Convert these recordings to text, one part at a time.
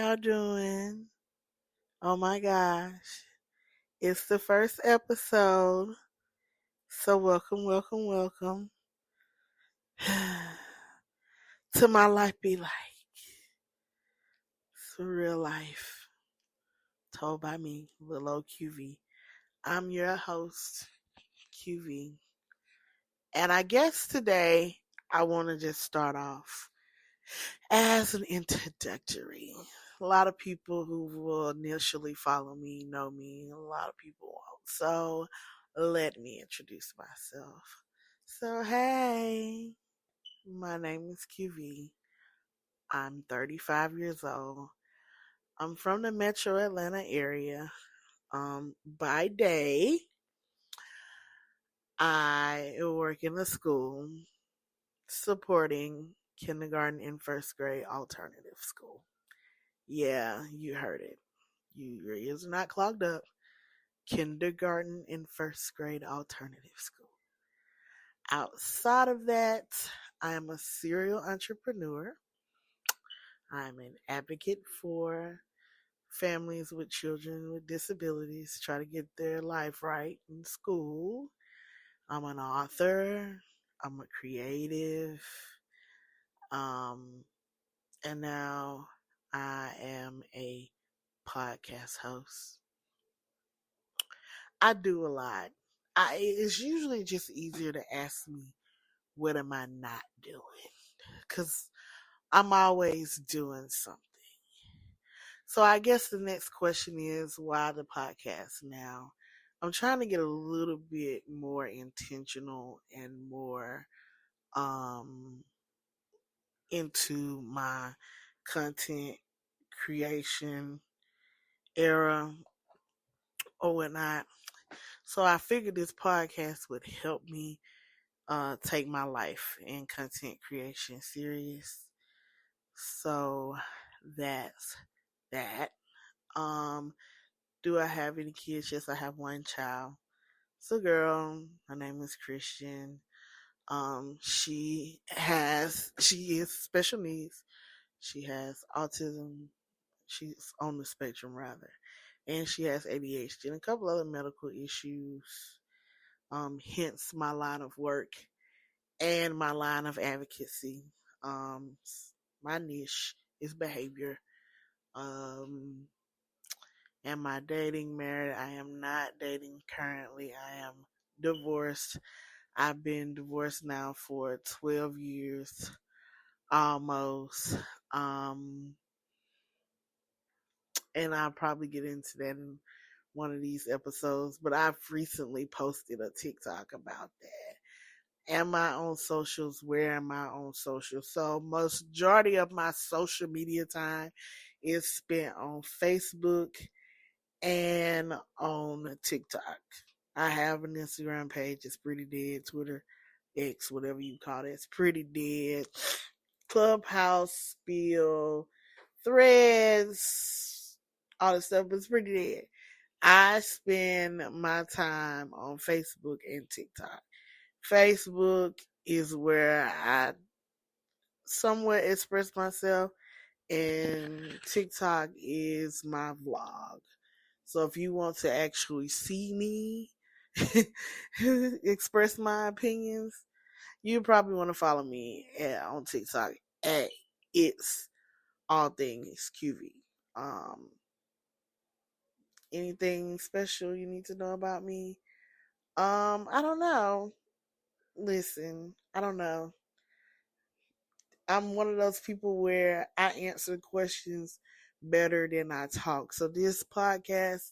y'all doing? Oh my gosh. It's the first episode. So welcome to my life be like. It's real life. Told by me, little old QV. I'm your host, QV. And I guess today I want to just start off as an introductory. A lot of people who will initially follow me know me. A lot of people won't. So let me introduce myself. So hey, my name is QV. I'm 35 years old. I'm from the Metro Atlanta area. By day, I work in a school supporting kindergarten and first grade alternative school. Yeah, you heard it. Your ears are not clogged up. Kindergarten and first grade alternative school. Outside of that, I am a serial entrepreneur. I'm an advocate for families with children with disabilities to try to get their life right in school. I'm an author. I'm a creative. Um, and now I am a podcast host. I do a lot. It's usually just easier to ask me, what am I not doing? Because I'm always doing something. So I guess the next question is, why the podcast now? I'm trying to get a little bit more intentional and more um, into my content creation era or whatnot. So I figured this podcast would help me take my life and content creation serious. So that's that. Um, do I have any kids? Yes, I have one child. It's a girl. Her name is Christian. She is special needs. She has autism. She's on the spectrum rather, and she has ADHD and a couple other medical issues. Hence my line of work and my line of advocacy. Um, my niche is behavior. Um, am I dating, married? I am not dating currently. I am divorced. I've been divorced now for 12 years almost. Um, and I'll probably get into that in one of these episodes, but I've recently posted a TikTok about that. Am I on socials? Where am I on socials? So majority of my social media time is spent on Facebook and on TikTok. I have an Instagram page. It's pretty dead. Twitter, X, whatever you call it. It's pretty dead. Clubhouse, Spill, Threads, all this stuff, but it's pretty dead. I spend my time on Facebook and TikTok. Facebook is where I somewhat express myself, and TikTok is my vlog. So if you want to actually see me express my opinions, you probably want to follow me on TikTok at it's all things QV. Um, anything special you need to know about me? I don't know. Listen, I don't know. I'm one of those people where I answer questions better than I talk. So this podcast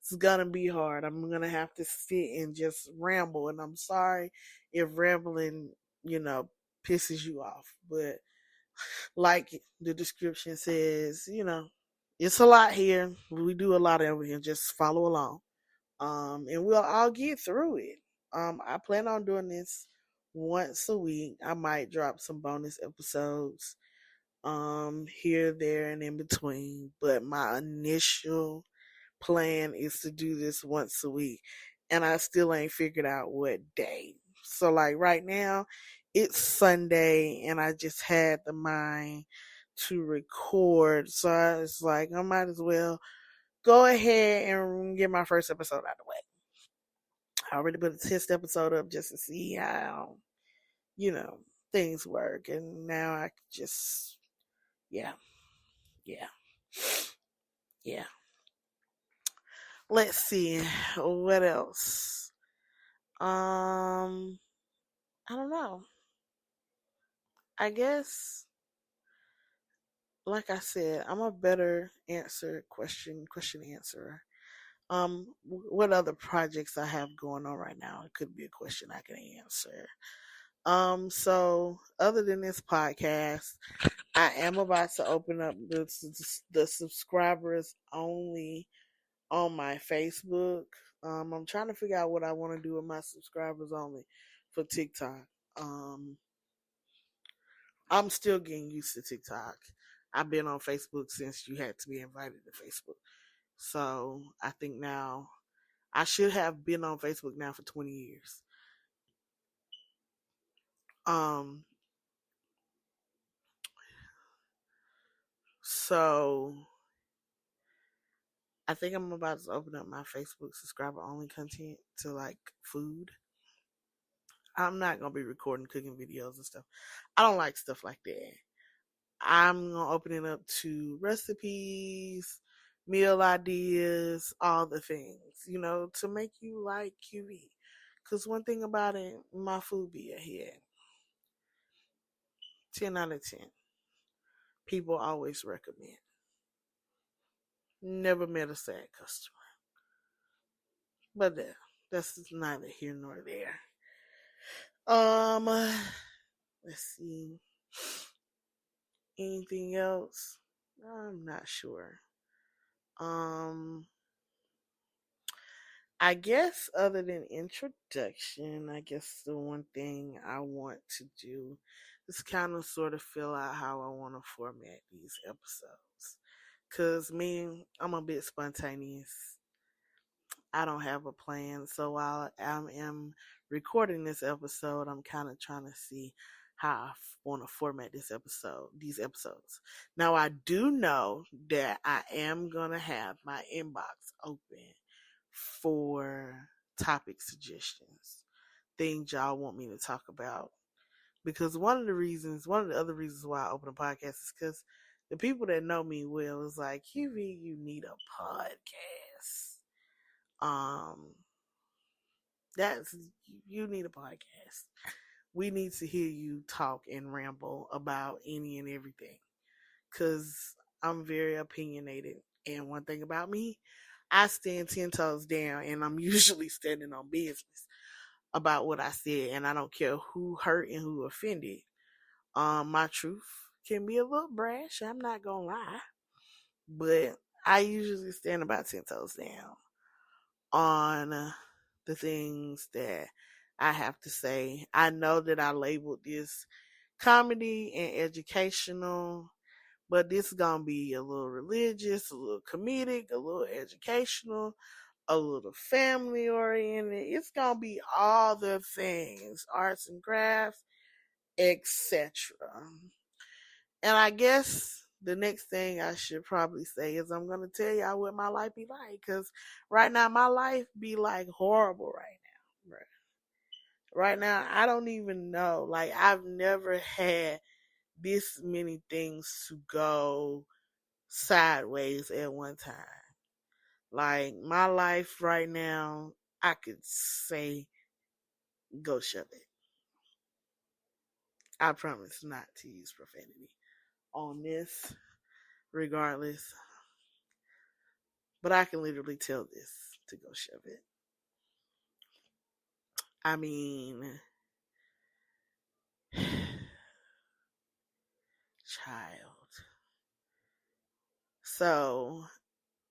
is gonna be hard. I'm gonna have to sit and just ramble, and I'm sorry if rambling, you know, pisses you off. But like the description says, it's a lot here. We do a lot of it, and just follow along. And we'll all get through it. I plan on doing this once a week. I might drop some bonus episodes here, there, and in between. But my initial plan is to do this once a week. And I still ain't figured out what day. So like right now, it's Sunday and I just had the mind to record. So I was like, I might as well go ahead and get my first episode out of the way. I already put a test episode up just to see how, you know, things work. And now I just, yeah, yeah, yeah. Let's see. What else? Um, I don't know. I guess, like I said, I'm a better question answerer. What other projects I have going on right now? It could be a question I can answer. So other than this podcast, I am about to open up the subscribers only on my Facebook. I'm trying to figure out what I want to do with my subscribers only for TikTok. Um, I'm still getting used to TikTok. I've been on Facebook since you had to be invited to Facebook. So I think now I should have been on Facebook now for 20 years. Um, so I think I'm about to open up my Facebook subscriber only content to like food. I'm not gonna be recording cooking videos and stuff. I don't like stuff like that. I'm gonna open it up to recipes, meal ideas, all the things, to make you like QV. Cause one thing about it, my food be a hit. 10 out of 10. People always recommend. Never met a sad customer. But that's neither here nor there. Let's see. Anything else? I'm not sure. Um, I guess other than introduction, I guess the one thing I want to do is kind of sort of fill out how I want to format these episodes. Cause me, I'm a bit spontaneous. I don't have a plan. So while I am recording this episode, I'm kind of trying to see how I want to format these episodes. Now, I do know that I am going to have my inbox open for topic suggestions, things y'all want me to talk about. Because one of the other reasons why I open a podcast is because the people that know me well is like, QV, you need a podcast. Um, that's you need a podcast. We need to hear you talk and ramble about any and everything. Cause I'm very opinionated. And one thing about me, I stand 10 toes down and I'm usually standing on business about what I said. And I don't care who hurt and who offended. My truth can be a little brash. I'm not going to lie. But I usually stand about 10 toes down on the things that I have to say. I know that I labeled this comedy and educational, but this is going to be a little religious, a little comedic, a little educational, a little family oriented. It's going to be all the things, arts and crafts, etc. And I guess the next thing I should probably say is I'm going to tell y'all what my life be like. Because right now, my life be like horrible right now. Right now, I don't even know. Like, I've never had this many things to go sideways at one time. Like, my life right now, I could say, go shove it. I promise not to use profanity on this, regardless. But I can literally tell this to go shove it. I mean, child. So,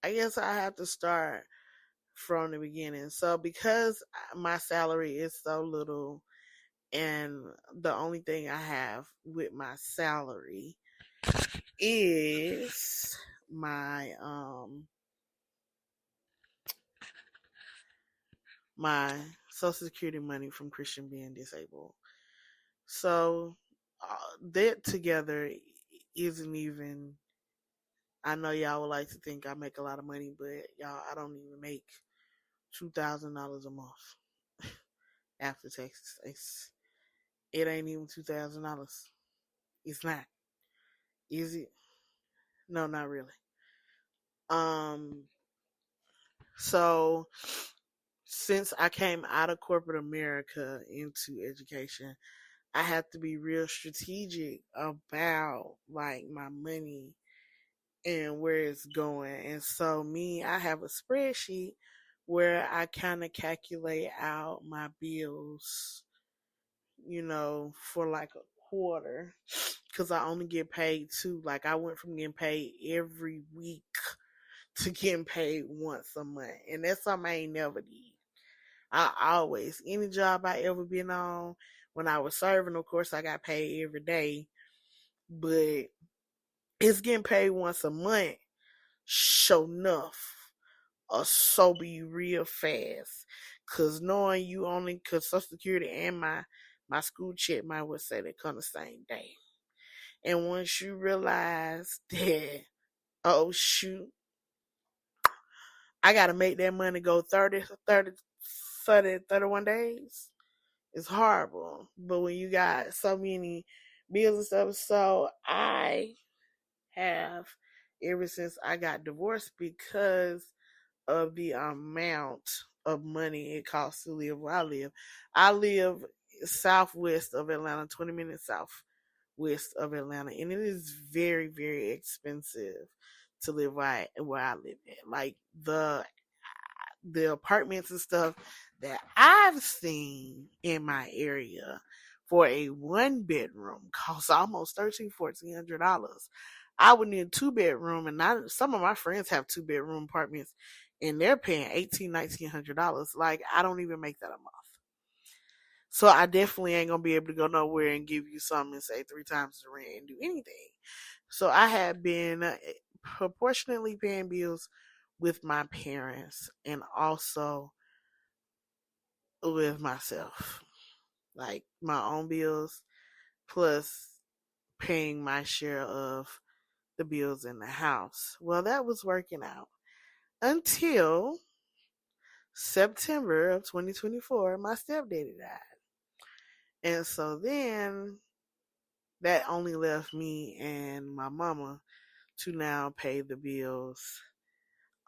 I guess I have to start from the beginning. So, because my salary is so little, and the only thing I have with my salary is my social security money from Christian being disabled. So that together isn't even. I know y'all would like to think I make a lot of money, but y'all, I don't even make $2,000 a month after taxes. It ain't even $2,000. It's not. Is it? No, not really. Um, so since I came out of corporate America into education, I have to be real strategic about like my money and where it's going. And so me, I have a spreadsheet where I kind of calculate out my bills, for like a quarter because I only get paid two. Like I went from getting paid every week to getting paid once a month. And that's something I ain't never did. I always, any job I ever been on, when I was serving, of course, I got paid every day, but it's getting paid once a month. Sure enough, or sober you real fast. Cause knowing you only, cause Social Security and my school check might would say they come the same day. And once you realize that, oh shoot, I gotta make that money go 31 days. It's horrible. But when you got so many bills and stuff, so I have ever since I got divorced because of the amount of money it costs to live where I live. I live southwest of Atlanta, 20 minutes southwest of Atlanta, and it is very, very expensive to live where I live at. Like the apartments and stuff that I've seen in my area for a 1 bedroom costs almost $1,300-$1,400. I would need a 2 bedroom, and some of my friends have 2 bedroom apartments, and they're paying $1,800-$1,900. Like I don't even make that a month, so I definitely ain't gonna be able to go nowhere and give you something and say 3 times the rent and do anything. So I have been proportionately paying bills with my parents and also with myself, like my own bills plus paying my share of the bills in the house. Well, that was working out until September of 2024. My stepdaddy died, and so then that only left me and my mama to now pay the bills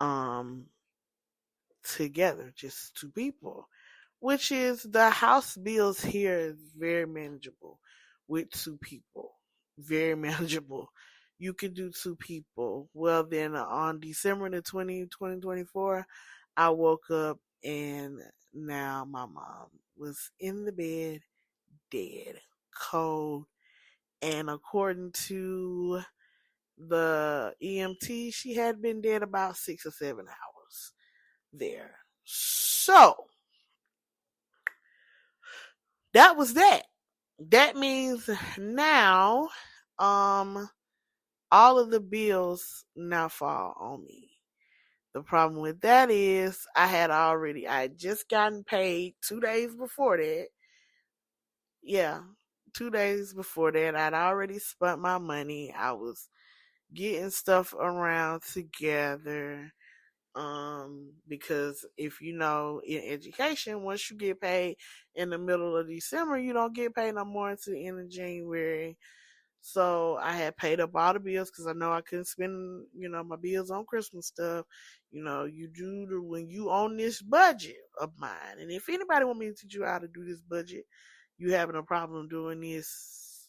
um together, just two people, which is the house bills here is very manageable with two people. Very manageable. You can do two people. Well, then on December the 20th, 2024, I woke up and now my mom was in the bed, dead, cold. And according to the EMT, she had been dead about 6 or 7 hours there. So that was that. That means now, um, all of the bills now fall on me. The problem with that is I had just gotten paid 2 days before that. Yeah, 2 days before that, I'd already spent my money. I was getting stuff around together. Because if you know in education, once you get paid in the middle of December, you don't get paid no more until the end of January. So I had paid up all the bills because I know I couldn't spend, my bills on Christmas stuff. You do when you on this budget of mine. And if anybody want me to teach you how to do this budget, you having a problem doing this,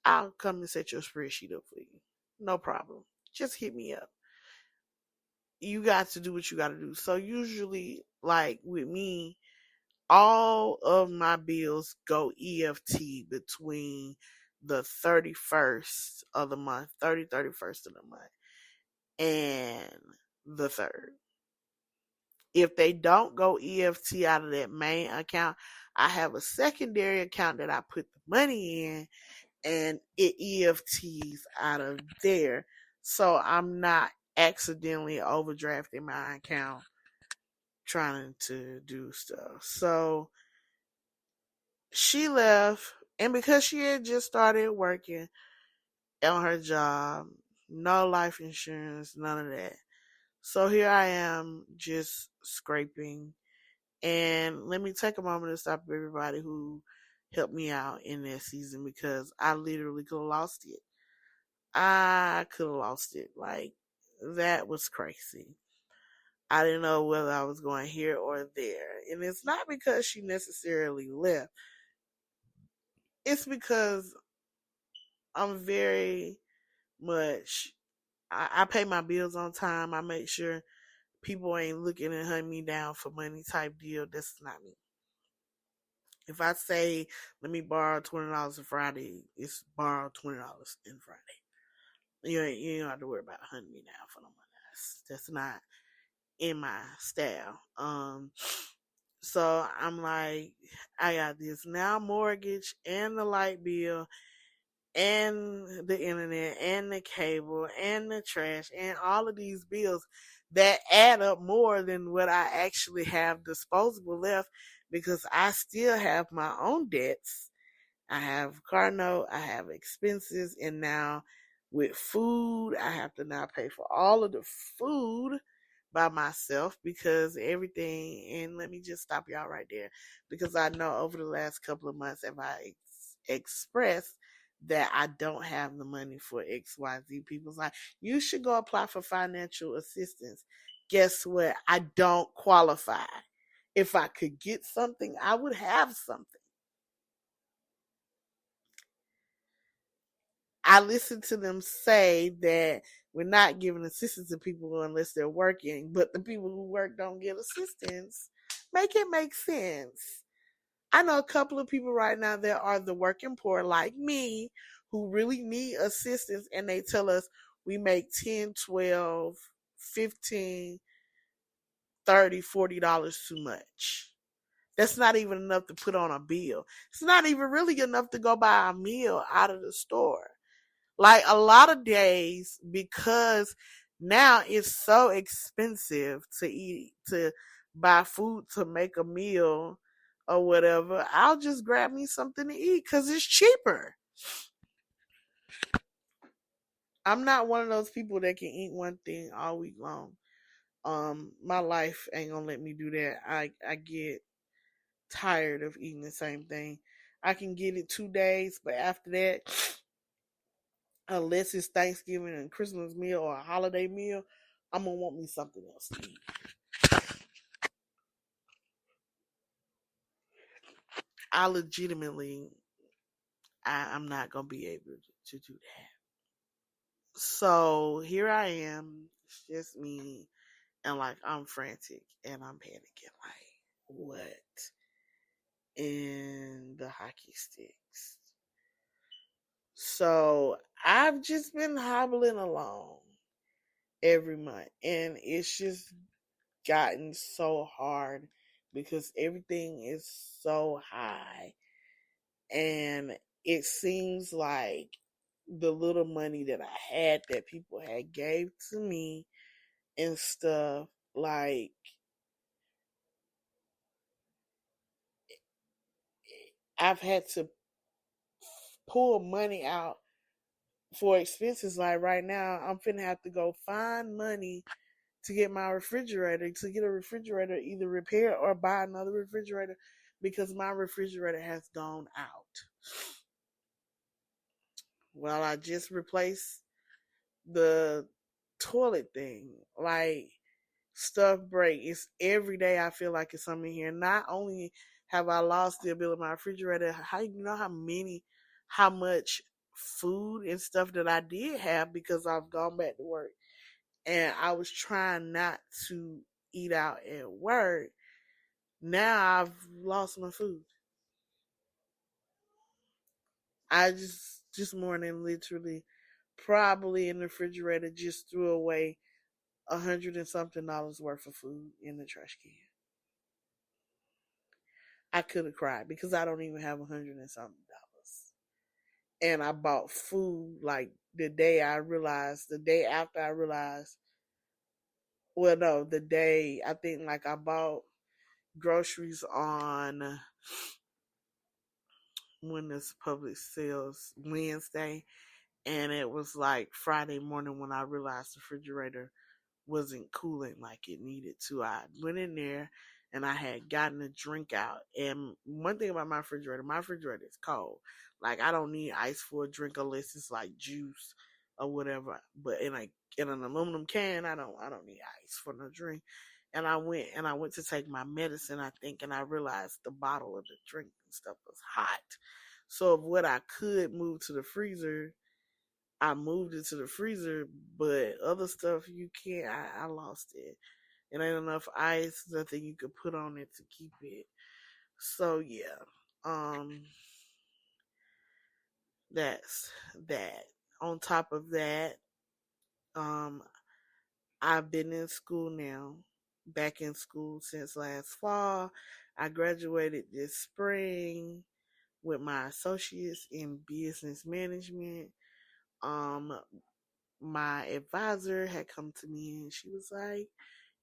I'll come and set your spreadsheet up for you. No problem. Just hit me up. You got to do what you got to do. So usually, like with me, all of my bills go EFT between the 31st of the month, 31st of the month, and the 3rd. If they don't go EFT out of that main account, I have a secondary account that I put the money in and it EFTs out of there. So I'm not accidentally overdrafting my account trying to do stuff. So she left, and because she had just started working, on her job, no life insurance, none of that. So here I am just scraping. And let me take a moment to stop everybody who helped me out in that season because I literally could have lost it. I could have lost it. Like, that was crazy. I didn't know whether I was going here or there. And it's not because she necessarily left, it's because I'm very much, I pay my bills on time. I make sure people ain't looking and hunting me down for money type deal. That's not me. If I say, let me borrow $20 on Friday, it's borrow $20 in Friday. You don't have to worry about hunting me down for no money. That's not in my style. So I'm like, I got this now mortgage and the light bill and the internet and the cable and the trash and all of these bills that add up more than what I actually have disposable left because I still have my own debts. I have car note, I have expenses, and now with food, I have to now pay for all of the food by myself because everything, and let me just stop y'all right there because I know over the last couple of months, if I express that I don't have the money for XYZ, people's like, you should go apply for financial assistance. Guess what? I don't qualify. If I could get something, I would have something. I listen to them say that we're not giving assistance to people unless they're working, but the people who work don't get assistance. Make it make sense. I know a couple of people right now that are the working poor like me who really need assistance and they tell us we make 10, 12, 15, 30, $40 too much. That's not even enough to put on a bill. It's not even really enough to go buy a meal out of the store. Like a lot of days, because now it's so expensive to eat, to buy food, to make a meal or whatever, I'll just grab me something to eat because it's cheaper. I'm not one of those people that can eat one thing all week long. My life ain't gonna let me do that. I get tired of eating the same thing. I can get it 2 days, but after that, unless it's Thanksgiving and Christmas meal or a holiday meal, I'm gonna want me something else to eat. I legitimately, I'm not gonna be able to do that. So here I am. It's just me, and like I'm frantic and I'm panicking. Like, what in the hockey sticks? So I've just been hobbling along every month, and it's just gotten so hard because everything is so high, and it seems like the little money that I had that people had gave to me and stuff, like I've had to pull money out for expenses. Like right now I'm finna have to go find money to get my refrigerator, to get a refrigerator either repaired or buy another refrigerator because my refrigerator has gone out. Well, I just replaced the toilet thing. Like, stuff break. It's every day I feel like it's something here. Not only have I lost the ability of my refrigerator, how you know how much food and stuff that I did have because I've gone back to work and I was trying not to eat out at work. Now I've lost my food. I just more than literally probably in the refrigerator just threw away $100 and something worth of food in the trash can. I could have cried because I don't even have $100 and something. And I bought food like the day after I realized, well, no, the day, I think like I bought groceries on when this public sales Wednesday, And it was like Friday morning when I realized the refrigerator wasn't cooling like it needed to. I went in there and I had gotten a drink out. And one thing about my refrigerator is cold. Like I don't need ice for a drink unless it's like juice or whatever. But in an aluminum can, I don't need ice for no drink. And I went to take my medicine, I think, and I realized the bottle of the drink and stuff was hot. So what I could move to the freezer, I moved it to the freezer, but other stuff you can't. I lost it. It ain't enough ice, nothing you could put on it to keep it. So yeah, um, that's that. On top of that, um, I've been in school now, back in school since last fall. I graduated this spring with my associates in business management. Um, my advisor had come to me and she was like,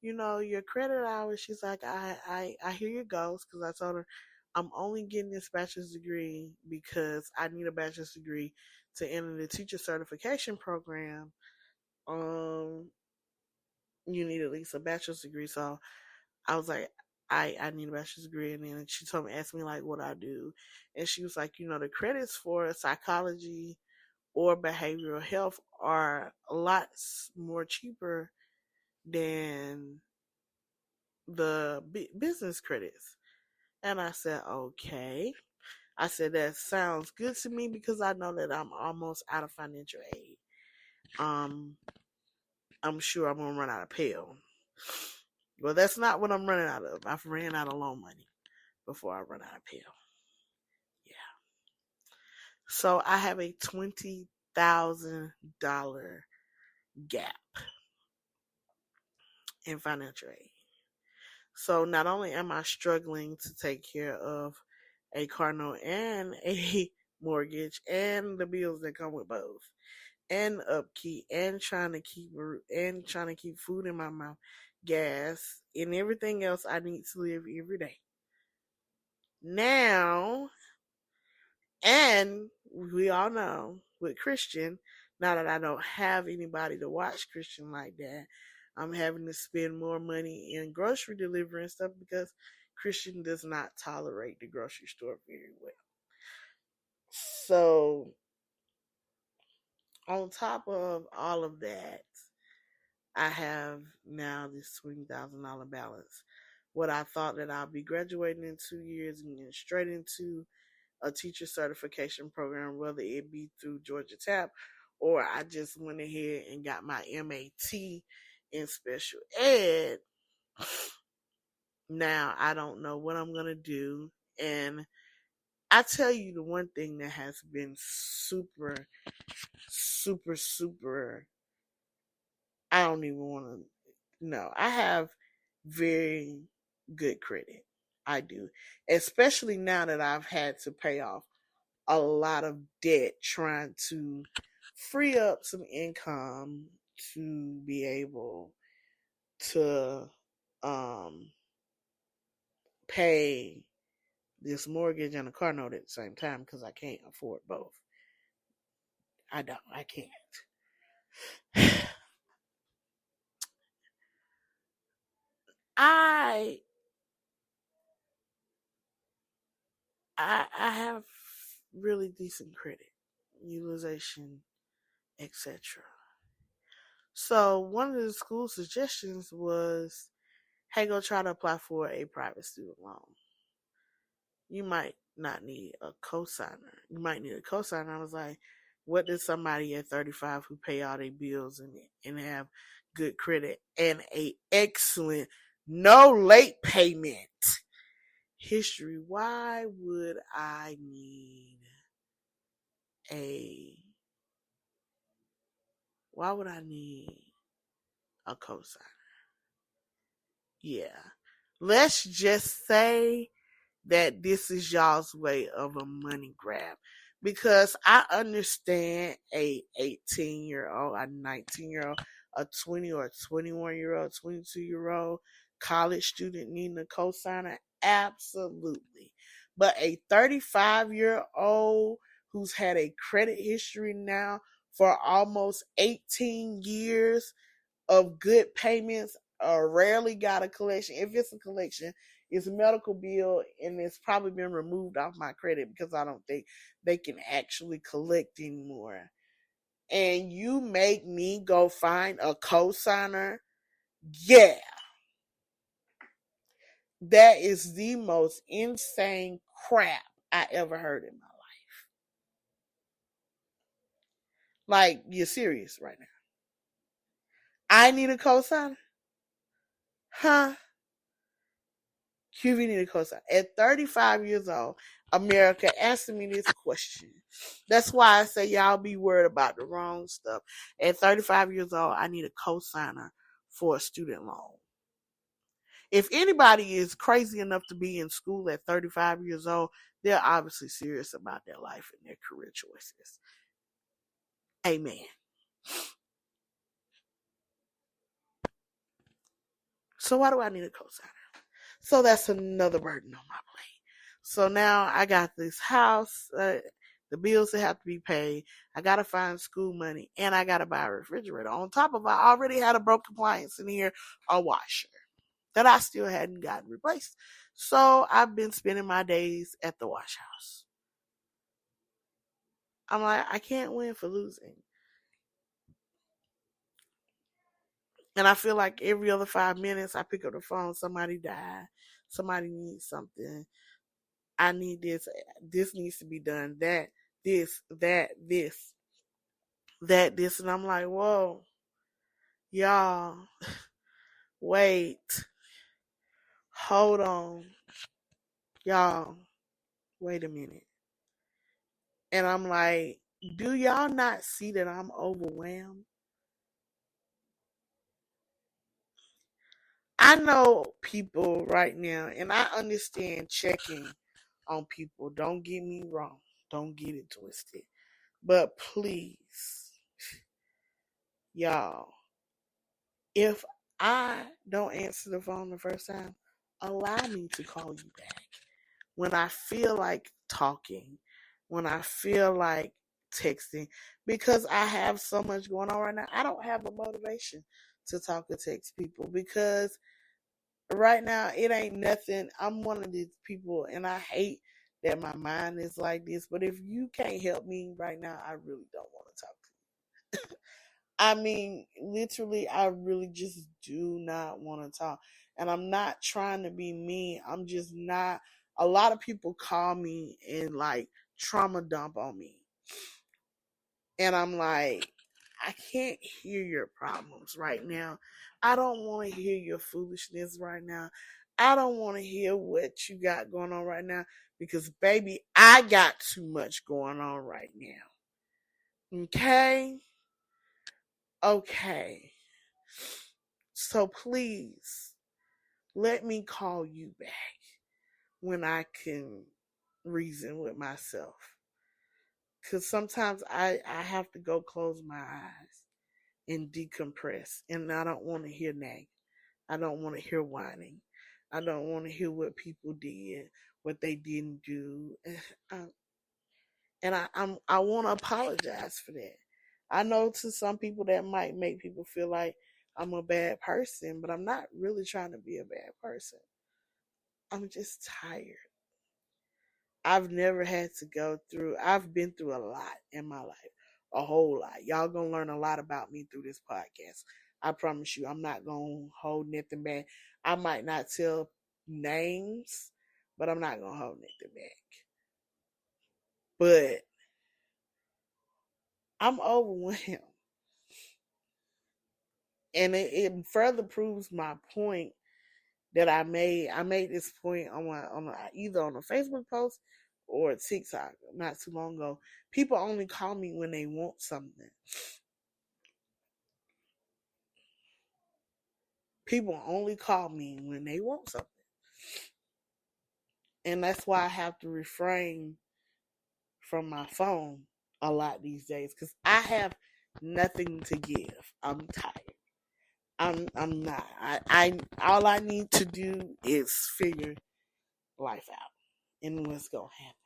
your credit hours. She's like, I hear your goals, because I told her I'm only getting this bachelor's degree because I need a bachelor's degree to enter the teacher certification program. Um, you need at least a bachelor's degree. So I was like, I need a bachelor's degree. And then she told me, asked me like what I do. And she was like, the credits for psychology or behavioral health are a lot more cheaper than the business credits. And I said, okay. I said, that sounds good to me because I know that I'm almost out of financial aid. Um, I'm sure I'm going to run out of Pell. Well, that's not what I'm running out of. I've ran out of loan money before I run out of Pell. Yeah. So I have a $20,000 gap in financial aid. So not only am I struggling to take care of a car note and a mortgage and the bills that come with both, and upkeep, and trying to keep food in my mouth, gas, and everything else I need to live every day. Now, and we all know with Christian, now that I don't have anybody to watch Christian like that, I'm having to spend more money in grocery delivery and stuff because Christian does not tolerate the grocery store very well. So, on top of all of that, I have now this $20,000 balance. What I thought that I'll be graduating in 2 years and getting straight into a teacher certification program, whether it be through Georgia Tap or I just went ahead and got my MAT in special ed. Now I don't know what I'm going to do. And I tell you, the one thing that has been super, super, super, I don't even want to know. I have very good credit. I do. Especially now that I've had to pay off a lot of debt trying to free up some income to be able to um pay this mortgage and a car note at the same time because I can't afford both. I can't. I I have really decent credit, utilization, etc. So one of the school suggestions was, hey, go try to apply for a private student loan. You might not need a cosigner. You might need a cosigner. I was like, what does somebody at 35 who pay all their bills and have good credit and a excellent no late payment history, why would I need a why would I need a cosigner? Yeah. Let's just say that this is y'all's way of a money grab. Because I understand a 18-year-old, a 19-year-old, a 20 or a 21-year-old, 22-year-old college student needing a cosigner. Absolutely. But a 35-year-old who's had a credit history now for almost 18 years of good payments. Rarely got a collection. If it's a collection, it's a medical bill, and it's probably been removed off my credit because I don't think they can actually collect anymore. And you make me go find a cosigner? Yeah. That is the most insane crap I ever heard in my life. Like, you're serious right now. I need a cosigner? Huh? QV need a cosigner. At 35 years old, America asking me this question. That's why I say y'all be worried about the wrong stuff. At 35 years old, I need a cosigner for a student loan. If anybody is crazy enough to be in school at 35 years old, they're obviously serious about their life and their career choices. Amen. So why do I need a cosigner? So that's another burden on my plate. So now I got this house, the bills that have to be paid. I got to find school money, and I got to buy a refrigerator. On top of it, I already had a broken appliance in here, a washer that I still hadn't gotten replaced. So I've been spending my days at the wash house. I'm like, I can't win for losing. And I feel like every other 5 minutes I pick up the phone, somebody died, somebody needs something. I need this. This needs to be done. This. And I'm like, whoa, y'all, wait, hold on, y'all, wait a minute. And I'm like, do y'all not see that I'm overwhelmed? I know people right now, and I understand checking on people. Don't get me wrong. Don't get it twisted. But please, y'all, if I don't answer the phone the first time, allow me to call you back. When I feel like talking, when I feel like texting, because I have so much going on right now, I don't have a motivation to talk or text people because right now it ain't nothing. I'm one of these people, and I hate that my mind is like this, but if you can't help me right now, I really don't want to talk to you. I mean, literally, I really just do not want to talk. And I'm not trying to be mean. I'm just not. A lot of people call me and like trauma dump on me. And I'm like, I can't hear your problems right now. I don't want to hear your foolishness right now. I don't want to hear what you got going on right now because, baby, I got too much going on right now. Okay? Okay. So please let me call you back when I can reason with myself. Because sometimes I have to go close my eyes and decompress. And I don't want to hear nag. I don't want to hear whining. I don't want to hear what people did, what they didn't do. And I want to apologize for that. I know to some people that might make people feel like I'm a bad person, but I'm not really trying to be a bad person. I'm just tired. I've never had to go through, I've been through a lot in my life, a whole lot. Y'all gonna learn a lot about me through this podcast. I promise you, I'm not gonna hold nothing back. I might not tell names, but I'm not gonna hold nothing back. But I'm overwhelmed. And it further proves my point that I made. I made this point either on a Facebook post or a TikTok not too long ago. People only call me when they want something. People only call me when they want something. And that's why I have to refrain from my phone a lot these days because I have nothing to give. I'm tired. I'm not. I all I need to do is figure life out and what's gonna happen.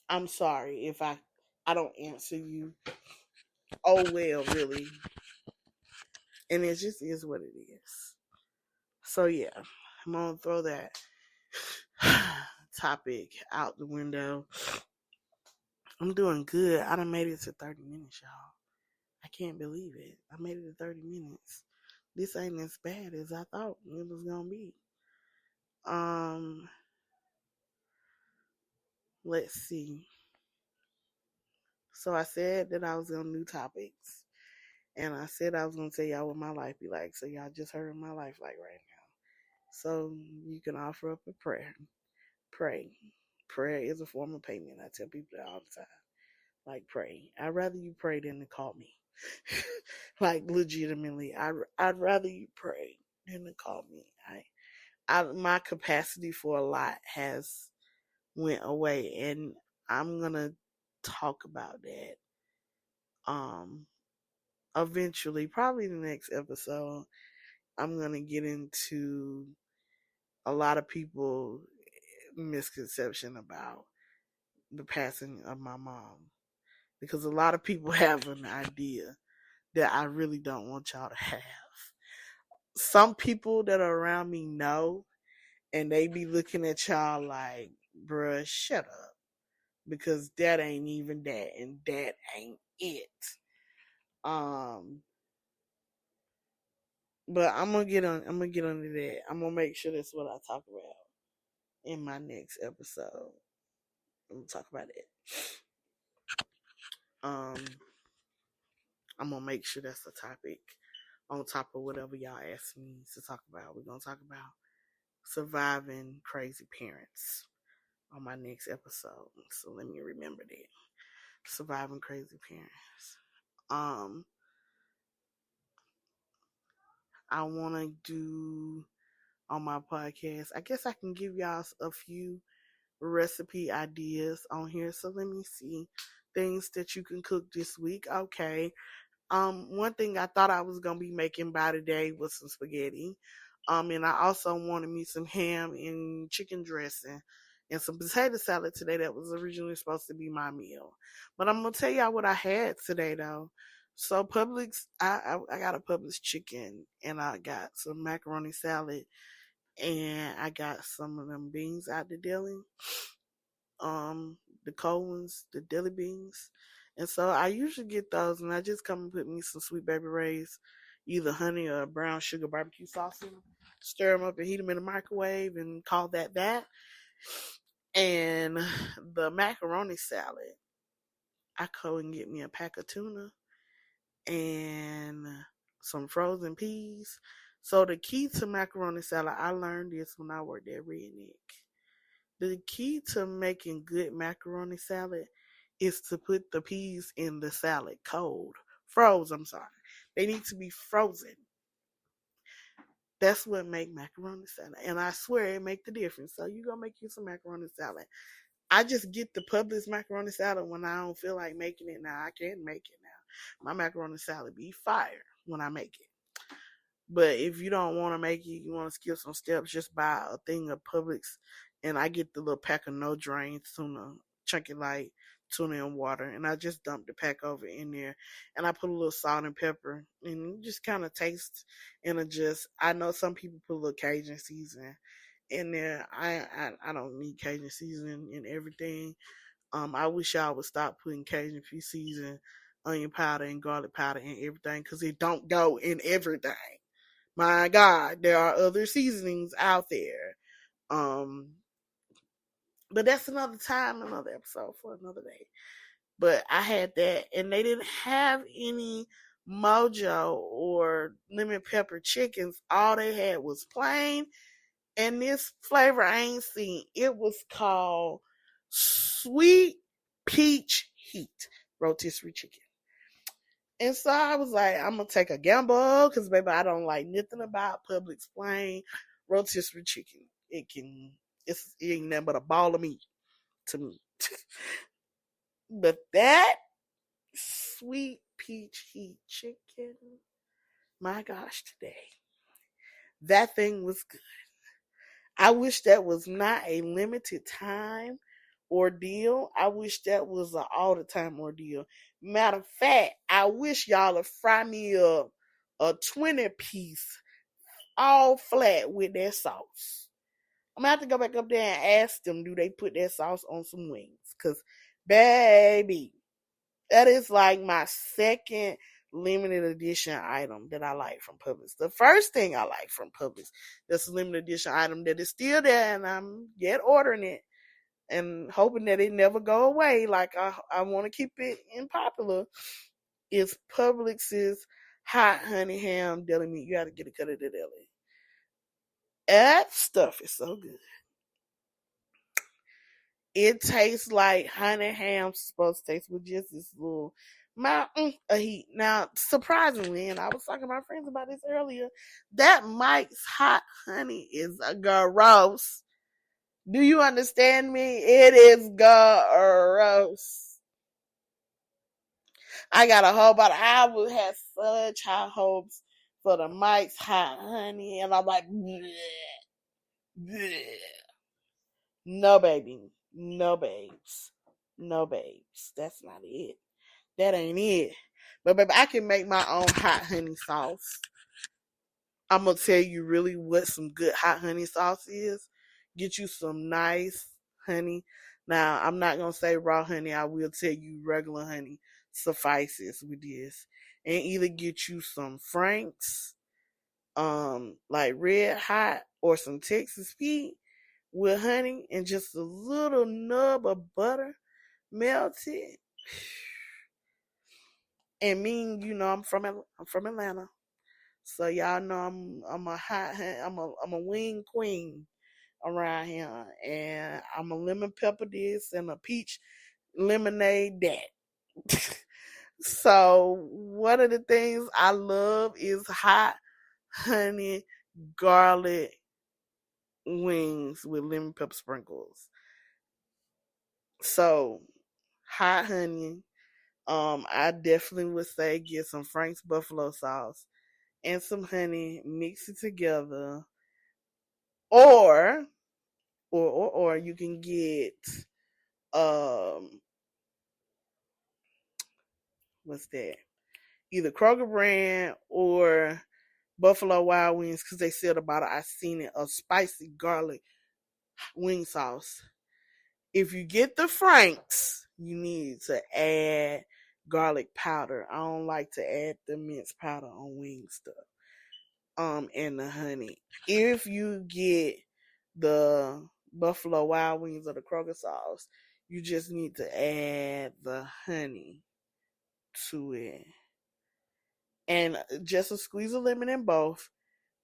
I'm sorry if I don't answer you. Oh well, really. And it just is what it is. So yeah, I'm gonna throw that topic out the window. I'm doing good. I done made it to 30 minutes, y'all. I can't believe it. I made it to 30 minutes. This ain't as bad as I thought it was gonna be. Um, let's see. So I said that I was on new topics, and I said I was gonna tell y'all what my life be like. So y'all just heard my life like right now. So you can offer up a prayer. Pray. Prayer is a form of payment. I tell people that all the time. Like pray. I'd rather you pray than to call me. Like legitimately, I'd rather you pray than to call me. My capacity for a lot has went away, and I'm gonna talk about that. Eventually, probably the next episode, I'm gonna get into a lot of people misconception about the passing of my mom, because a lot of people have an idea that I really don't want y'all to have. Some people that are around me know, and they be looking at y'all like, bruh, shut up. Because that ain't even that, and that ain't it. Um, but I'm gonna get under that. I'm gonna make sure that's what I talk about in my next episode. I'm gonna talk about it. Um, I'm gonna make sure that's a topic on top of whatever y'all ask me to talk about. We're gonna talk about surviving crazy parents on my next episode. So let me remember that. Surviving crazy parents. Um, I wanna do on my podcast. I guess I can give y'all a few recipe ideas on here. So let me see. Things that you can cook this week. Okay. One thing I thought I was gonna be making by today was some spaghetti. And I also wanted me some ham and chicken dressing and some potato salad today that was originally supposed to be my meal. But I'm gonna tell y'all what I had today though. So Publix, I got a Publix chicken and I got some macaroni salad and I got some of them beans out the deli. The cold ones, the deli beans. And so I usually get those and I just come and put me some Sweet Baby Ray's, either honey or brown sugar barbecue sauce in them, stir them up and heat them in the microwave and call that that. And the macaroni salad, I go and get me a pack of tuna and some frozen peas. So the key to macaroni salad, I learned this when I worked at Redneck. The key to making good macaroni salad is to put the peas in the salad cold. Frozen, I'm sorry. They need to be frozen. That's what make macaroni salad. And I swear it make the difference. So you gonna make you some macaroni salad. I just get the Publix macaroni salad when I don't feel like making it now. I can't make it now. My macaroni salad be fire when I make it. But if you don't want to make it, you want to skip some steps, just buy a thing of Publix. And I get the little pack of no drain tuna, chunky light tuna and water. And I just dump the pack over in there. And I put a little salt and pepper. And just kind of taste and adjust. I know some people put a little Cajun seasoning in there. I don't need Cajun seasoning in everything. I wish y'all would stop putting Cajun seasoning, onion powder, and garlic powder in everything because it don't go in everything. My God, there are other seasonings out there. Um, but that's another time, another episode for another day. But I had that, and they didn't have any mojo or lemon pepper chickens. All they had was plain, and this flavor I ain't seen. It was called Sweet Peach Heat rotisserie chicken. And so I was like, I'm gonna take a gamble because baby, I don't like nothing about Publix plain rotisserie chicken. It ain't nothing but a ball of meat to me. But that sweet peach heat chicken, my gosh, today that thing was good. I wish that was not a limited time ordeal. I wish that was an all the time ordeal. Matter of fact, I wish y'all would fry me up a 20-piece all flat with that sauce. I'm gonna have to go back up there and ask them, do they put that sauce on some wings? Cause baby, that is like my second limited edition item that I like from Publix. The first thing I like from Publix, that's a limited edition item that is still there, and I'm yet ordering it and hoping that it never go away. Like I want to keep it in popular. Is Publix's hot honey ham deli meat? You got to get a cut of the deli. That stuff is so good. It tastes like honey ham's supposed to taste with just this little amount of heat. Now, surprisingly, and I was talking to my friends about this earlier, that Mike's hot honey is a gross. Do you understand me? It is gross. I got a whole bottle. I would have such high hopes for the Mike's hot honey, and I'm like, bleh, bleh. No, baby. No, babes. No, babes. That's not it. That ain't it. But, baby, I can make my own hot honey sauce. I'm going to tell you really what some good hot honey sauce is. Get you some nice honey. Now, I'm not going to say raw honey. I will tell you regular honey suffices with this. And either get you some Frank's, like red hot, or some Texas Pete with honey and just a little nub of butter melted. And me, I'm from Atlanta, so y'all know I'm a hot I'm a wing queen around here, and I'm a lemon pepper this and a peach lemonade that. So one of the things I love is hot honey garlic wings with lemon pepper sprinkles. So hot honey. I definitely would say get some Frank's buffalo sauce and some honey, mix it together, or you can get what's that? Either Kroger brand or Buffalo Wild Wings, because they sell the bottle. I seen it, a spicy garlic wing sauce. If you get the Frank's, you need to add garlic powder. I don't like to add the minced powder on wing stuff. And the honey. If you get the Buffalo Wild Wings or the Kroger sauce, you just need to add the honey to it. And just a squeeze of lemon in both.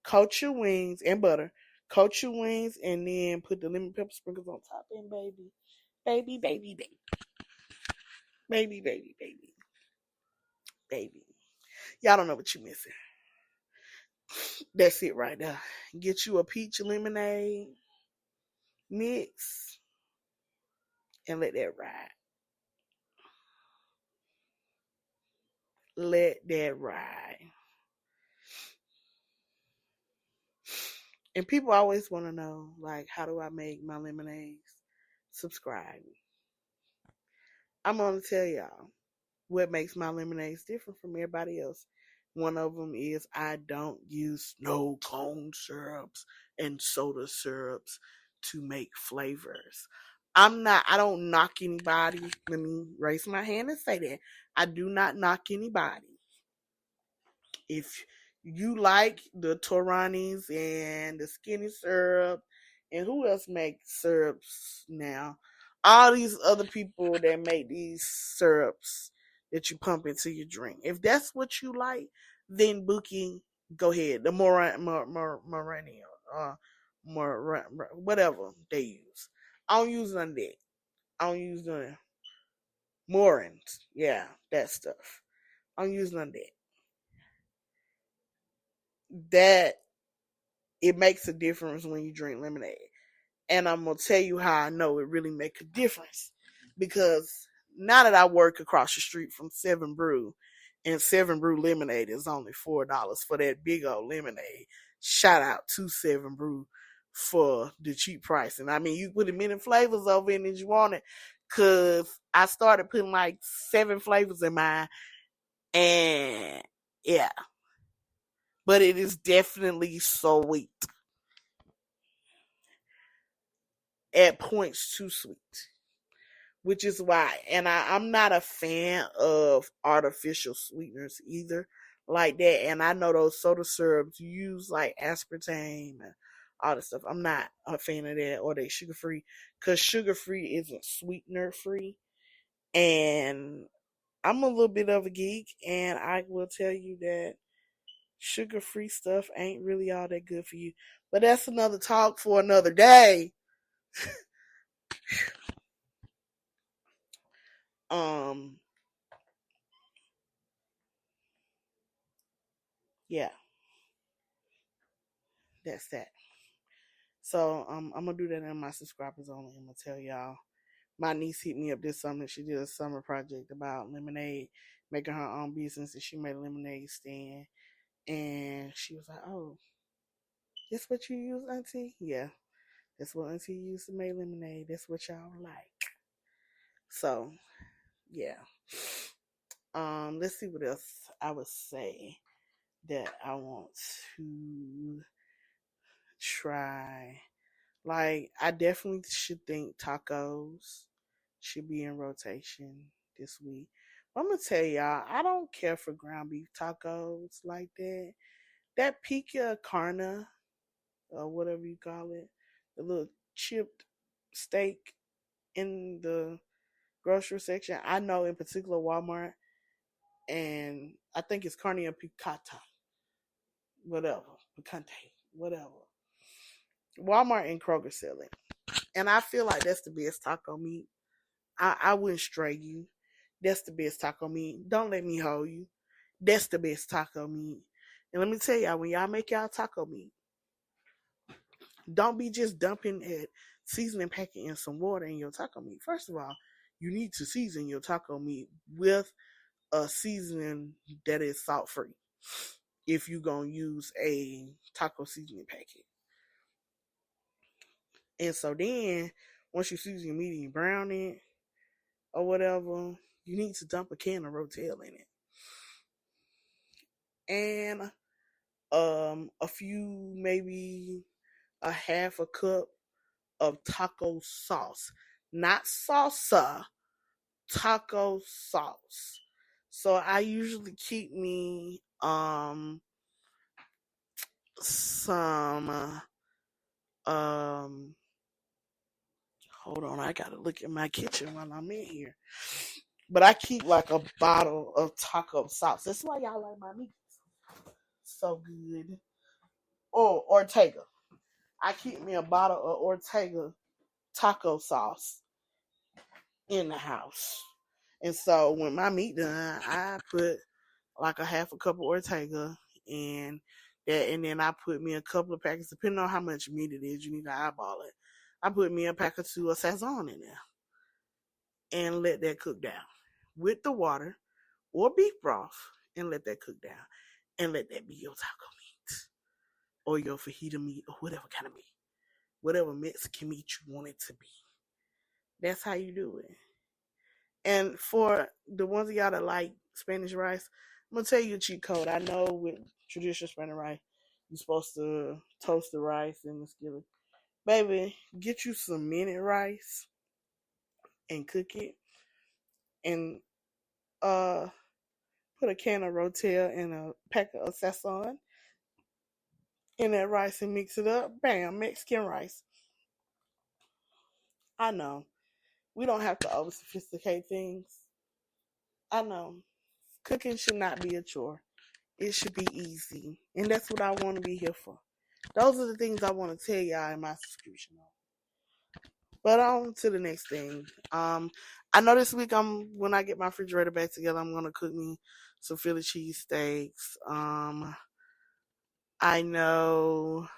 Coat your wings and butter. Coat your wings and then put the lemon pepper sprinkles on top. And baby. Baby, baby, baby. Baby, baby, baby. Baby. Y'all don't know what you're missing. That's it right there. Get you a peach lemonade mix and let that ride. Let that ride. And people always want to know, like, how do I make my lemonades? Subscribe. I'm going to tell y'all what makes my lemonades different from everybody else. One of them is I don't use snow cone syrups and soda syrups to make flavors. I don't knock anybody. Let me raise my hand and say that. I do not knock anybody. If you like the Toranis and the skinny syrup, and who else makes syrups now? All these other people that make these syrups that you pump into your drink. If that's what you like, then Buki, go ahead. The Morani, whatever they use. I don't use none of that. I don't use none of Morans. Yeah, that stuff. I don't use none of that. That it makes a difference when you drink lemonade. And I'm going to tell you how I know it really makes a difference. Because now that I work across the street from Seven Brew, and Seven Brew lemonade is only $4 for that big old lemonade. Shout out to Seven Brew for the cheap pricing. I mean, you put as many flavors over in as you want it. Cause I started putting like 7 flavors in mine, and yeah, but it is definitely sweet at points too sweet, which is why. And I'm not a fan of artificial sweeteners either, like that. And I know those soda syrups use like aspartame and all this stuff. I'm not a fan of that, or they sugar free, because sugar free isn't sweetener free. And I'm a little bit of a geek, and I will tell you that sugar free stuff ain't really all that good for you. But that's another talk for another day. Um, yeah, that's that. So I'm gonna do that in my subscribers only. I'm gonna tell y'all. My niece hit me up this summer. She did a summer project about lemonade, making her own business, and she made a lemonade stand. And she was like, "Oh, that's what you use, Auntie? Yeah, that's what Auntie used to make lemonade. That's what y'all like." So yeah. Let's see what else I would say that I want to try. Like, I definitely should think tacos should be in rotation this week. But I'm gonna tell y'all, I don't care for ground beef tacos like that. That pica carne, or whatever you call it, the little chipped steak in the grocery section. I know in particular Walmart, and I think it's carne picata, whatever, picante, whatever. Walmart and Kroger sell it, and I feel like that's the best taco meat. I wouldn't stray you. That's the best taco meat. Don't let me hold you. That's the best taco meat. And let me tell y'all, when y'all make y'all taco meat, don't be just dumping it, seasoning packet in some water in your taco meat. First of all, you need to season your taco meat with a seasoning that is salt free. If you're gonna use a taco seasoning packet. And so then once you season your meat and you brown it or whatever, you need to dump a can of Rotel in it. And a few, maybe a half a cup of taco sauce. Not salsa, taco sauce. So I usually keep me some um hold on, I gotta look at my kitchen while I'm in here. But I keep like a bottle of taco sauce. That's why y'all like my meat so good. Or Ortega. I keep me a bottle of Ortega taco sauce in the house. And so when my meat done, I put like a half a cup of Ortega and that, and then I put me a couple of packets, depending on how much meat it is, you need to eyeball it. I put me a pack or two of Sazon in there and let that cook down with the water or beef broth, and let that cook down and let that be your taco meat or your fajita meat or whatever kind of meat, whatever Mexican meat you want it to be. That's how you do it. And for the ones of y'all that like Spanish rice, I'm gonna tell you a cheat code. I know with traditional Spanish rice, you're supposed to toast the rice in the skillet. Baby, get you some minute rice and cook it, and uh put a can of Rotel and a pack of Sazon in that rice and mix it up. Bam, Mexican rice. I know. We don't have to over sophisticate things. I know. Cooking should not be a chore. It should be easy. And that's what I want to be here for. Those are the things I want to tell y'all in my subscription. But on to the next thing. I know this week when I get my refrigerator back together, I'm gonna cook me some Philly cheesesteaks. I know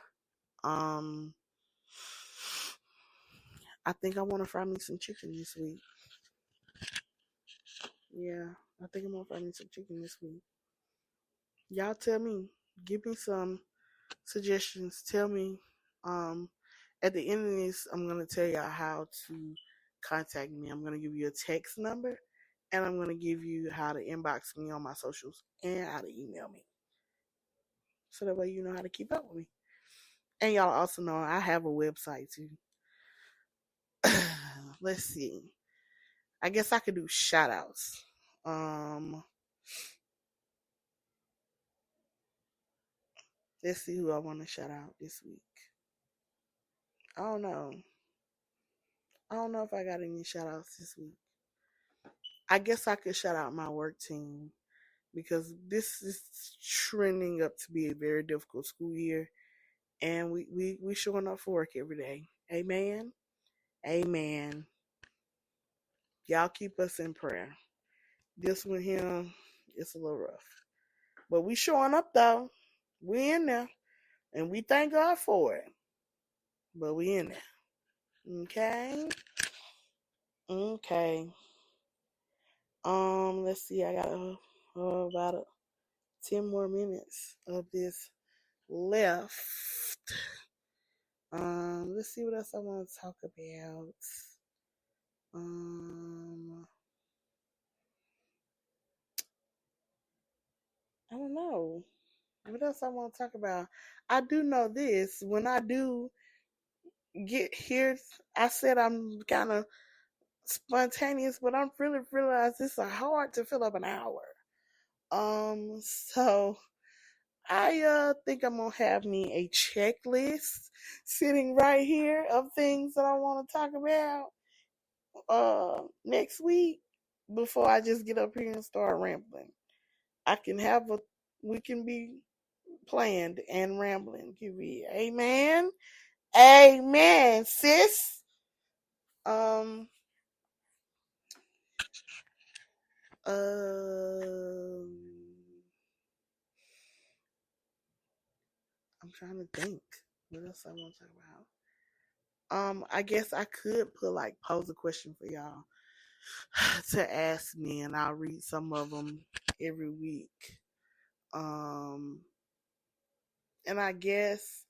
I think I wanna fry me some chicken this week. Yeah, I think I'm gonna fry me some chicken this week. Y'all tell me. Give me some suggestions. Tell me. At the end of this, I'm going to tell y'all how to contact me. I'm going to give you a text number, and I'm going to give you how to inbox me on my socials and how to email me. So that way you know how to keep up with me. And y'all also know I have a website too. Let's see. I guess I could do shout outs. Let's see who I want to shout out this week. I don't know. I don't know if I got any shout outs this week. I guess I could shout out my work team because this is trending up to be a very difficult school year, and we showing up for work every day. Amen. Amen. Y'all keep us in prayer. This one here, it's a little rough, but we showing up though. We in there, and we thank God for it. But we in there. Okay. Okay. Let's see. I got about 10 more minutes of this left. Let's see what else I want to talk about. I don't know. What else I want to talk about? I do know this. When I do get here, I said I'm kind of spontaneous, but I'm really realize it's hard to fill up an hour. So I think I'm gonna have me a checklist sitting right here of things that I want to talk about next week before I just get up here and start rambling. I can have a we can be planned and rambling. Give me amen. Amen, sis. Um um I'm trying to think. What else I want to talk about? I guess I could pose a question for y'all to ask me, and I'll read some of them every week. Um, and I guess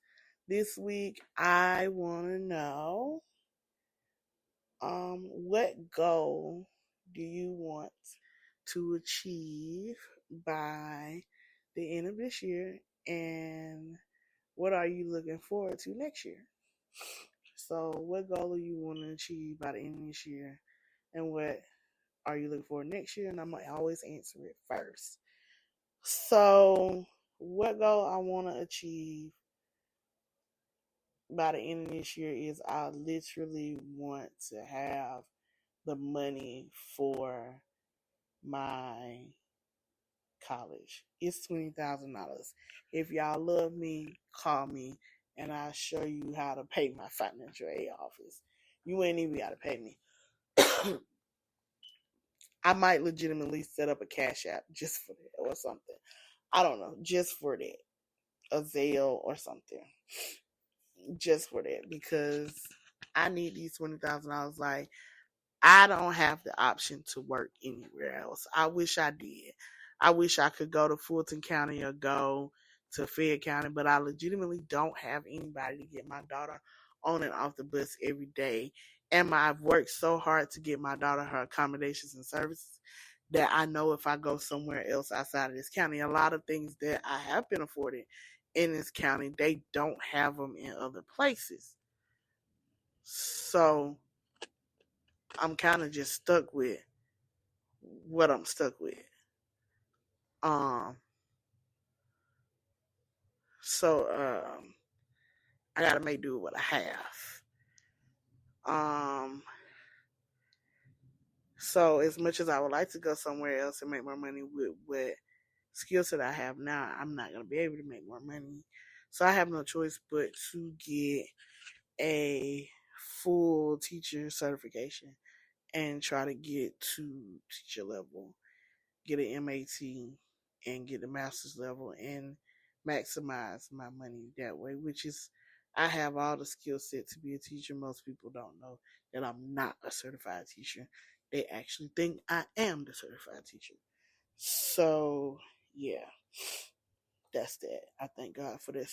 this week I want to know, what goal do you want to achieve by the end of this year, and what are you looking forward to next year? So, what goal do you want to achieve by the end of this year, and what are you looking for next year? And I'm gonna always answer it first. So, what goal I want to achieve by the end of this year is I literally want to have the money for my college. It's $20,000. If y'all love me, call me, and I'll show you how to pay my financial aid office. You ain't even got to pay me. I might legitimately set up a cash app just for that or something. I don't know, just for that. A Zelle or something. Just for that. Because I need these $20,000. Like, I don't have the option to work anywhere else. I wish I did. I wish I could go to Fulton County or go to Fayette County, but I legitimately don't have anybody to get my daughter on and off the bus every day. And I've worked so hard to get my daughter her accommodations and services that I know if I go somewhere else outside of this county, a lot of things that I have been afforded in this county, they don't have them in other places. So I'm kind of just stuck with what I'm stuck with. Um, so I gotta make do with what I have. Um, so as much as I would like to go somewhere else and make more money with what skill set I have now, I'm not gonna be able to make more money. So I have no choice but to get a full teacher certification and try to get to teacher level, get an MAT, and get the master's level and maximize my money that way, which is I have all the skill set to be a teacher. Most people don't know that I'm not a certified teacher. They actually think I am the certified teacher. So yeah, that's that. I thank God for that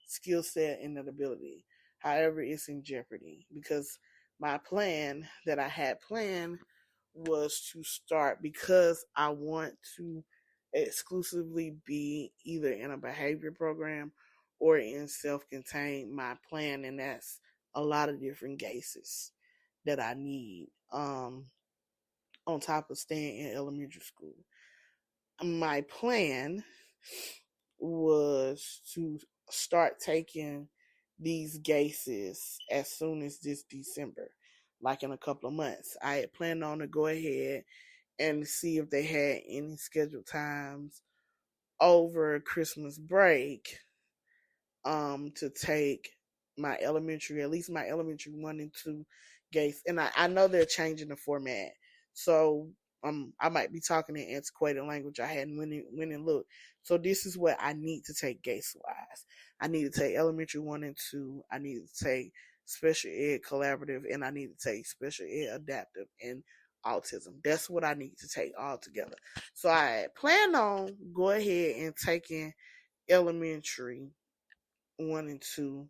skill set and that ability. However, it's in jeopardy because my plan that I had planned was to start, because I want to exclusively be either in a behavior program or in self-contained. My plan, and that's a lot of different cases that I need, on top of staying in elementary school. My plan was to start taking these gases as soon as this December, like in a couple of months. I had planned on to go ahead and see if they had any scheduled times over Christmas break, to take my elementary, at least my elementary 1 and 2 gates. And I know they're changing the format. So I might be talking in antiquated language. I hadn't went and looked. So this is what I need to take gates wise. I need to take elementary 1 and 2. I need to take special ed collaborative, and I need to take special ed adaptive and autism. That's what I need to take all together. So I plan on go ahead and taking elementary 1 and 2,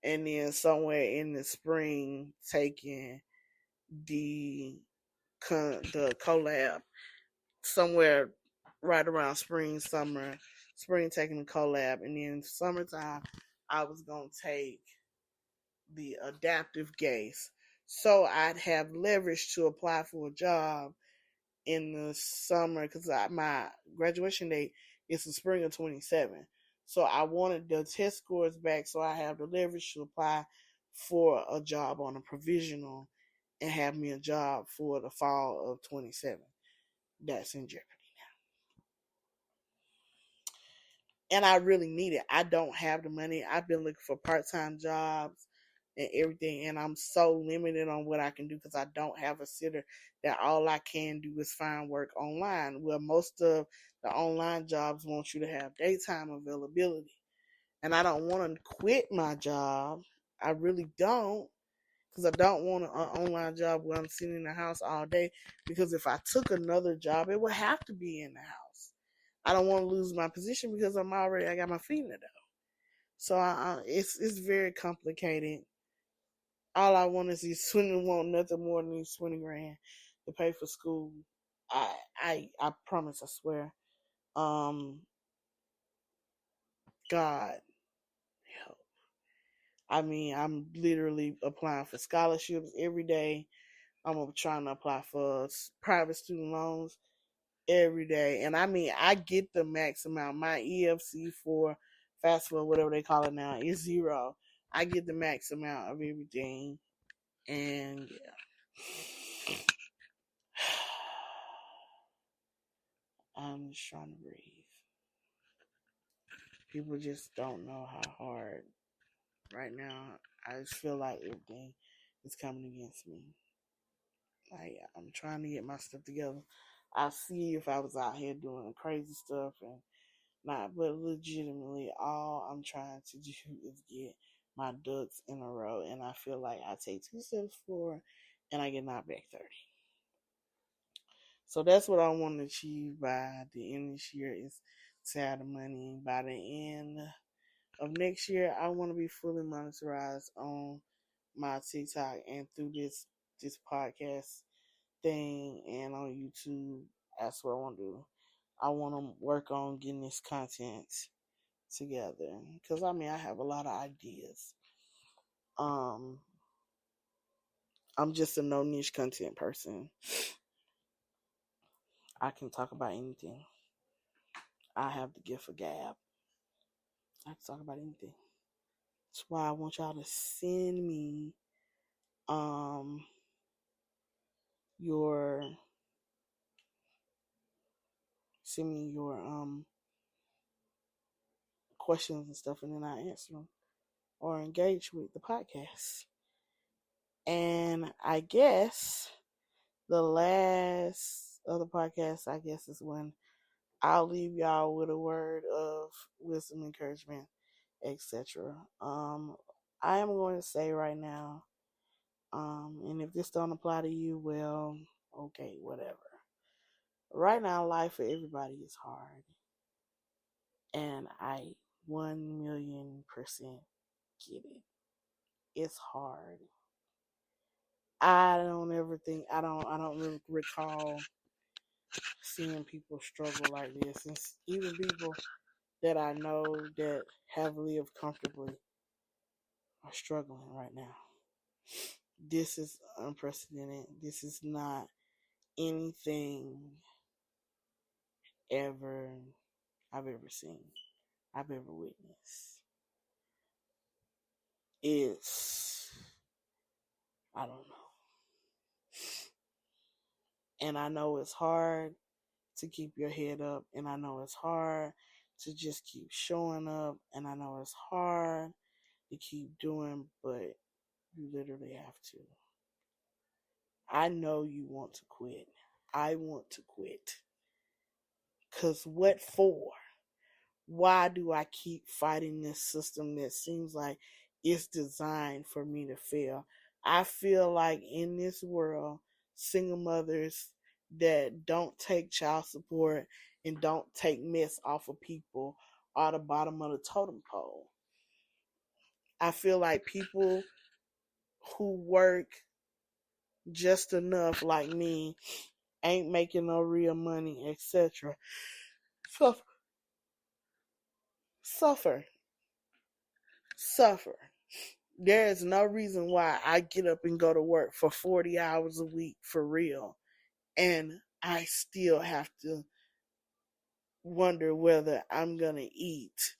and then somewhere in the spring taking the the collab, somewhere right around spring taking the collab, and then summertime I was gonna take the adaptive gaze, so I'd have leverage to apply for a job in the summer, because my graduation date is the spring of 27. So I wanted the test scores back so I have the leverage to apply for a job on a provisional and have me a job for the fall of 27. That's in jeopardy. And I really need it. I don't have the money. I've been looking for part-time jobs and everything, and I'm so limited on what I can do because I don't have a sitter, that all I can do is find work online. Well, most of the online jobs want you to have daytime availability, and I don't want to quit my job. I really don't, because I don't want an online job where I'm sitting in the house all day, because if I took another job, it would have to be in the house. I don't want to lose my position because I got my feet in the door. So it's very complicated. All I want is these 20, want nothing more than these 20 grand to pay for school. I promise, I swear. Um, God help. I mean, I'm literally applying for scholarships every day. I'm trying to apply for private student loans every day. And I mean, I get the max amount. My EFC for FAFSA, whatever they call it now, is 0. I get the max amount of everything. And yeah. I'm just trying to breathe. People just don't know how hard right now. I just feel like everything is coming against me. Like, I'm trying to get my stuff together. I see if I was out here doing crazy stuff and not, but legitimately, all I'm trying to do is get my ducks in a row. And I feel like I take 2 steps forward and I get knocked back 30. So that's what I want to achieve by the end of this year, is to have the money. By the end of next year, I want to be fully monetized on my TikTok and through this podcast thing, and on YouTube. That's what I want to do. I want to work on getting this content together, because I mean, I have a lot of ideas. Um, I'm just a no niche content person. I can talk about anything. I have the gift of gab. I can talk about anything. That's why I want y'all to send me um your questions and stuff, and then I answer them or engage with the podcast. And I guess the last other podcast, I guess, is when I'll leave y'all with a word of wisdom, encouragement, etc. I am going to say right now, and if this don't apply to you, well, okay, whatever. Right now, life for everybody is hard, and I 1,000,000% get it. it's hard. I don't really recall seeing people struggle like this. And even people that I know that have lived comfortably are struggling right now. This is unprecedented. This is not anything ever I've ever seen, I've ever witnessed. It's, I don't know. And I know it's hard to keep your head up, and I know it's hard to just keep showing up, and I know it's hard to keep doing, but you literally have to. I know you want to quit. I want to quit. Because what for? Why do I keep fighting this system that seems like it's designed for me to fail? I feel like in this world, single mothers that don't take child support and don't take mess off of people are the bottom of the totem pole. I feel like people who work just enough, like me, ain't making no real money, etc. Suffer, suffer, suffer. There is no reason why I get up and go to work for 40 hours a week for real, and I still have to wonder whether I'm going to eat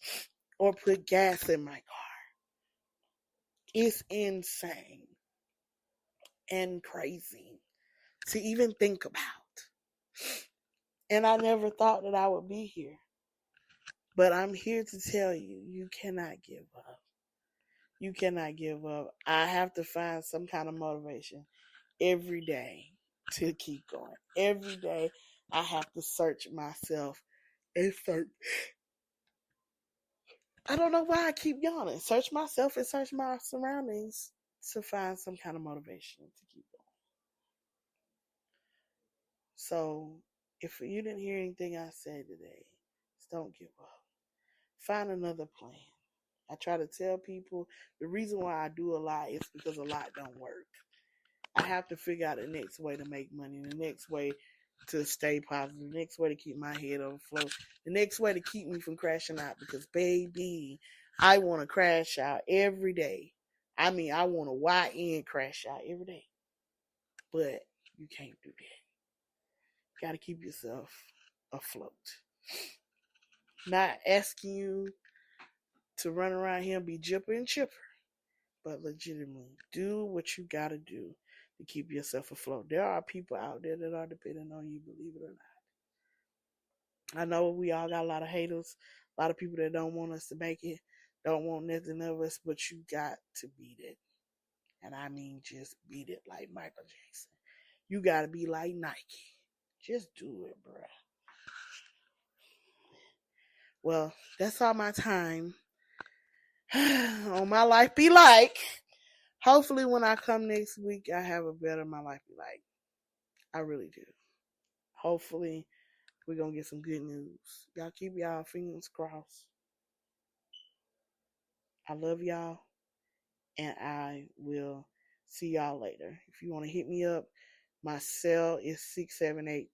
or put gas in my car. It's insane and crazy to even think about. And I never thought that I would be here. But I'm here to tell you, you cannot give up. You cannot give up. I have to find some kind of motivation every day to keep going. Every day I have to search myself and search. I don't know why I keep yawning. Search myself and search my surroundings to find some kind of motivation to keep going. So if you didn't hear anything I said today, just don't give up. Find another plan. I try to tell people the reason why I do a lot is because a lot don't work. I have to figure out the next way to make money, the next way to stay positive, the next way to keep my head afloat, the next way to keep me from crashing out, because baby, I want to crash out every day. I mean, I want to YN crash out every day. But you can't do that. You got to keep yourself afloat. Not asking you to run around here and be jipper and chipper, but legitimately do what you got to do to keep yourself afloat. There are people out there that are depending on you, believe it or not. I know we all got a lot of haters, a lot of people that don't want us to make it, don't want nothing of us, but you got to beat it. And I mean just beat it like Michael Jackson. You got to be like Nike. Just do it, bruh. Well, that's all my time on My Life Be Like. Hopefully when I come next week, I have a better My Life Be Like. I really do. Hopefully we're going to get some good news. Y'all keep y'all fingers crossed. I love y'all, and I will see y'all later. If you want to hit me up, my cell is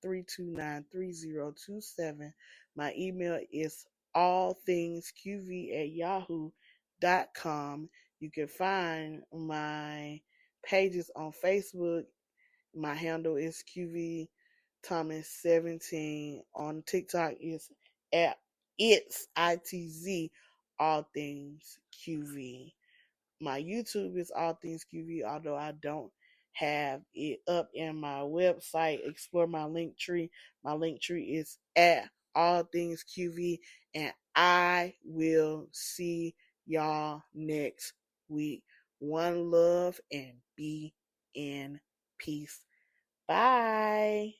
678-329-3027. My email is allthingsqv@yahoo.com. You can find my pages on Facebook. My handle is QV Thomas 17. On TikTok is at it's ITZ All Things QV. My YouTube is All Things QV, although I don't have it up in my website. Explore my link tree. My link tree is at All Things QV, and I will see y'all next week. One love and be in peace. Bye.